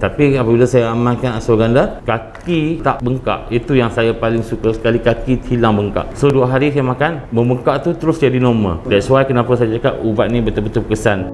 Tapi apabila saya amalkan ashwagandha, kaki tak bengkak. Itu yang saya paling suka sekali, kaki hilang bengkak. So 2 hari saya makan, membengkak tu terus jadi normal. That's why kenapa saya cakap ubat ni betul-betul berkesan.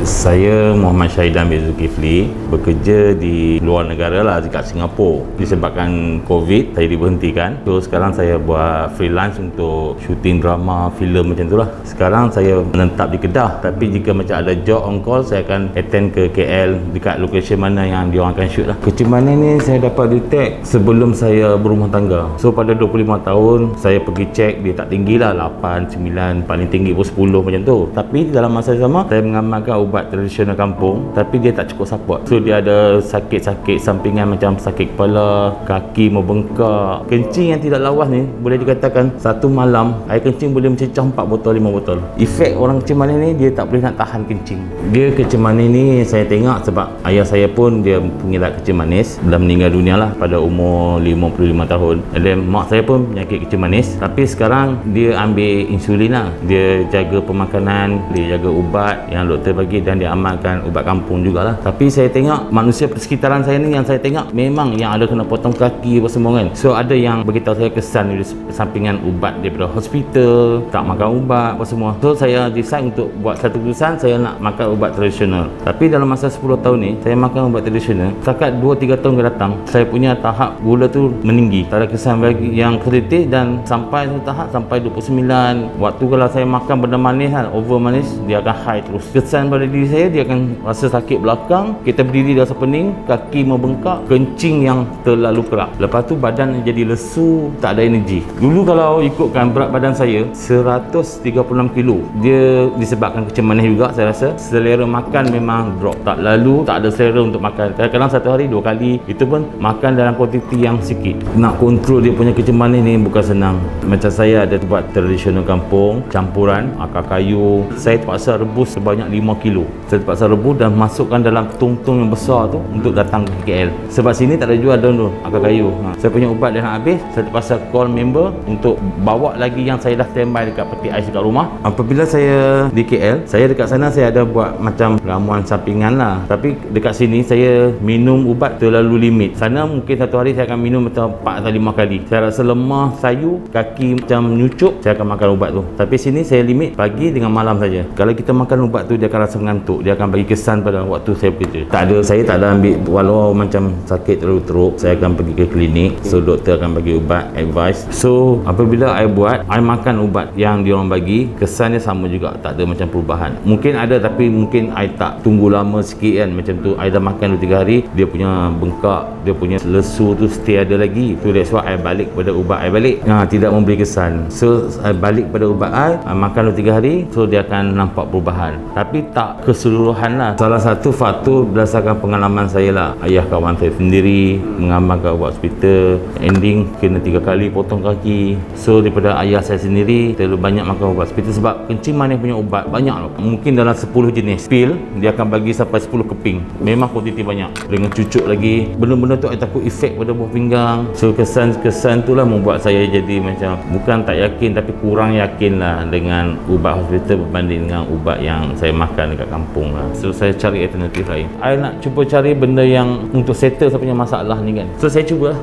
Saya Muhammad Syahidan bin Zulkifli, bekerja di luar negara lah, dekat Singapura. Disebabkan COVID, saya diberhentikan. So sekarang saya buat freelance untuk syuting drama, filem macam tu lah. Sekarang saya menetap di Kedah, tapi jika macam ada job on call, saya akan attend ke KL dekat location mana yang diorang akan shoot lah. Kecemasan ni saya dapat detect sebelum saya berumah tangga. So pada 25 tahun, saya pergi cek, dia tak tinggi lah, 8, 9, paling tinggi pun 10 macam tu. Tapi dalam masa sama, saya mengamalkan ubat tradisional kampung, tapi dia tak cukup support. So dia ada sakit-sakit sampingan macam sakit kepala, kaki membengkak. Kencing yang tidak lawas ni boleh dikatakan satu malam air kencing boleh mencecah 4 botol 5 botol. Efek orang kencing manis ni, dia tak boleh nak tahan kencing. Dia kencing manis ni saya tengok sebab ayah saya pun dia pengidap kencing manis, dah meninggal dunia lah pada umur 55 tahun. Dan mak saya pun penyakit kencing manis, tapi sekarang dia ambil insulin lah. Dia jaga pemakanan, dia jaga ubat yang doktor bagi, dan dia amalkan ubat kampung jugalah. Tapi saya tengok manusia persekitaran saya ni, yang saya tengok memang yang ada kena potong kaki apa semua kan. So ada yang beritahu saya kesan dari sampingan ubat daripada hospital, tak makan ubat apa semua. So saya decide untuk buat satu keputusan, saya nak makan ubat tradisional. Tapi dalam masa 10 tahun ni saya makan ubat tradisional, setakat 2-3 tahun ke datang, saya punya tahap gula tu meninggi, tak ada kesan bagi yang kritik, dan sampai satu tahap sampai 29. Waktu kalau saya makan benda manis kan, over manis, dia akan high terus. Kesan pada diri saya, dia akan rasa sakit belakang, kita berdiri rasa pening, kaki membengkak, kencing yang terlalu kerak. Lepas tu badan jadi lesu, tak ada energi. Dulu kalau ikutkan berat badan saya 136 kilo, dia disebabkan kencing manis juga. Saya rasa selera makan memang drop, tak lalu, tak ada selera untuk makan. Kadang-kadang satu hari 2 kali, itu pun makan dalam kuantiti yang sikit. Nak kontrol dia punya kencing manis ni bukan senang. Macam saya ada buat tradisional kampung, campuran akar kayu, saya terpaksa rebus sebanyak 5 kilo. Saya terpaksa rebus dan masukkan dalam tong-tong yang besar tu untuk datang ke KL. Sebab sini tak ada jual daun tu, akar kayu. Saya punya ubat dah nak habis, saya terpaksa call member untuk bawa lagi yang saya dah standby dekat peti ais dekat rumah. Apabila saya di KL, saya dekat sana saya ada buat macam ramuan sampingan lah. Tapi dekat sini saya minum ubat terlalu limit. Sana mungkin satu hari saya akan minum macam 4 atau 5 kali. Saya rasa lemah, sayu, kaki macam nyucuk, saya akan makan ubat tu. Tapi sini saya limit pagi dengan malam saja. Kalau kita makan ubat tu, dia akan rasa mengantuk, dia akan bagi kesan pada waktu saya bekerja. Saya tak ada ambil, walau macam sakit terlalu teruk, saya akan pergi ke klinik. So doktor akan bagi ubat, advice. So apabila I buat, I makan ubat yang diorang bagi, kesannya sama juga, tak ada macam perubahan. Mungkin ada, tapi mungkin I tak tunggu lama sikit kan. Macam tu I dah makan 2-3 hari, dia punya bengkak, dia punya lesu tu stay ada lagi. So that's why I balik pada ubat I balik. Tidak memberi kesan. So I balik pada ubat I makan 2-3 hari, so dia akan nampak perubahan. Tapi tak keseluruhan lah. Salah satu faktor berdasarkan pengalaman saya lah. Ayah kawan saya sendiri mengamalkan ubat hospital, ending kena 3 kali potong kaki. So daripada ayah saya sendiri terlalu banyak makan ubat hospital, sebab kencing manis punya ubat banyak loh. Mungkin dalam 10 jenis pil, dia akan bagi sampai 10 keping. Memang kuantiti banyak. Dengan cucuk lagi. Benda-benda tu saya takut efek pada buah pinggang. So kesan tu lah membuat saya jadi macam, bukan tak yakin, tapi kurang yakin lah dengan ubat hospital berbanding dengan ubat yang saya makan dekat kampung lah. So saya cari alternatif lain. I nak cuba cari benda yang untuk settle saya punya masalah ni kan. So saya cuba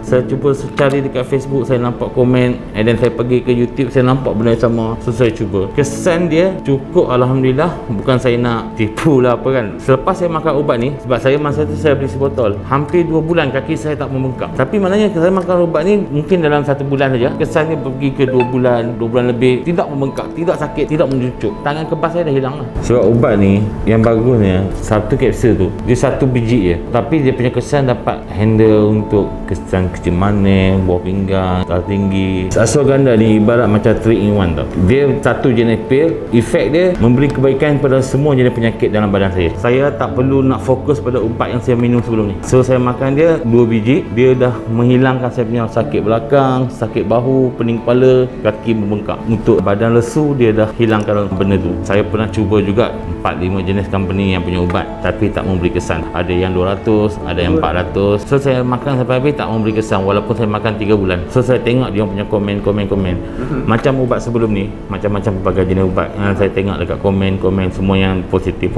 cari dekat Facebook, saya nampak komen, and then saya pergi ke YouTube, saya nampak benda yang sama. So saya cuba. Kesan dia cukup, alhamdulillah. Bukan saya nak tipu lah apa kan. Selepas saya makan ubat ni, sebab saya masa tu saya beli sebotol, hampir 2 bulan kaki saya tak membengkak. Tapi maknanya saya makan ubat ni mungkin dalam 1 bulan saja, kesannya pergi ke 2 bulan lebih, tidak membengkak, tidak sakit, tidak mencucuk. Tangan kebas saya dah hilang lah. Sebab ubat ni yang bagusnya, satu kapsul tu dia 1 biji je, tapi dia punya kesan dapat handle untuk kesan kencing manis, buah pinggang, darah tinggi. Ashwagandha ni ibarat macam 3-in-1 tau. Dia satu jenis pil, efek dia memberi kebaikan pada semua jenis penyakit dalam badan saya. Saya tak perlu nak fokus pada ubat yang saya minum sebelum ni. So saya makan dia 2 biji, dia dah menghilangkan saya punya sakit belakang, sakit bahu, pening kepala, kaki membengkak. Untuk badan lesu, dia dah hilangkan benda tu. Saya pernah cuba juga 4-5 jenis company yang punya ubat tapi tak memberi kesan. Ada yang 200, ada yang 400. So saya makan sampai habis tak memberi kesan walaupun saya makan 3 bulan. So saya tengok dia punya komen. Macam ubat sebelum ni, macam-macam pelbagai jenis ubat. Saya tengok dekat komen semua yang positif,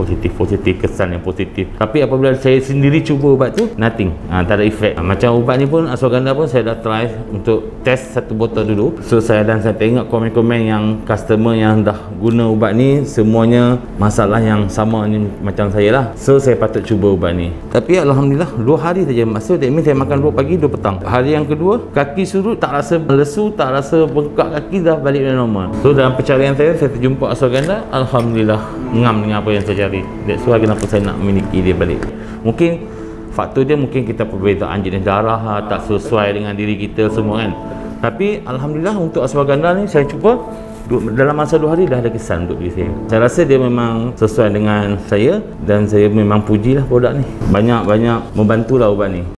kesan yang positif. Tapi apabila saya sendiri cuba ubat tu, nothing. Tak ada efek. Macam ubat ni pun, ashwagandha pun saya dah try untuk test satu botol dulu. So saya tengok komen-komen yang customer yang dah guna ubat ni semuanya masalah yang sama ni macam saya lah. So saya patut cuba ubat ni. Tapi alhamdulillah 2 hari saja. Maksud that means saya makan 2 pagi 2 petang. Hari yang kedua kaki surut, tak rasa lesu, tak rasa bengkak kaki, dah balik dengan normal. So dalam pencarian saya terjumpa ashwagandha, alhamdulillah ngam dengan apa yang saya cari. That's why kenapa saya nak memiliki dia balik. Mungkin faktor dia mungkin kita perbezaan jenis darah tak sesuai dengan diri kita semua kan. Tapi alhamdulillah untuk ashwagandha ni saya cuba dalam masa 2 hari dah ada kesan untuk diri saya. Saya rasa dia memang sesuai dengan saya dan saya memang pujilah produk ni. Banyak membantulah ubat ni.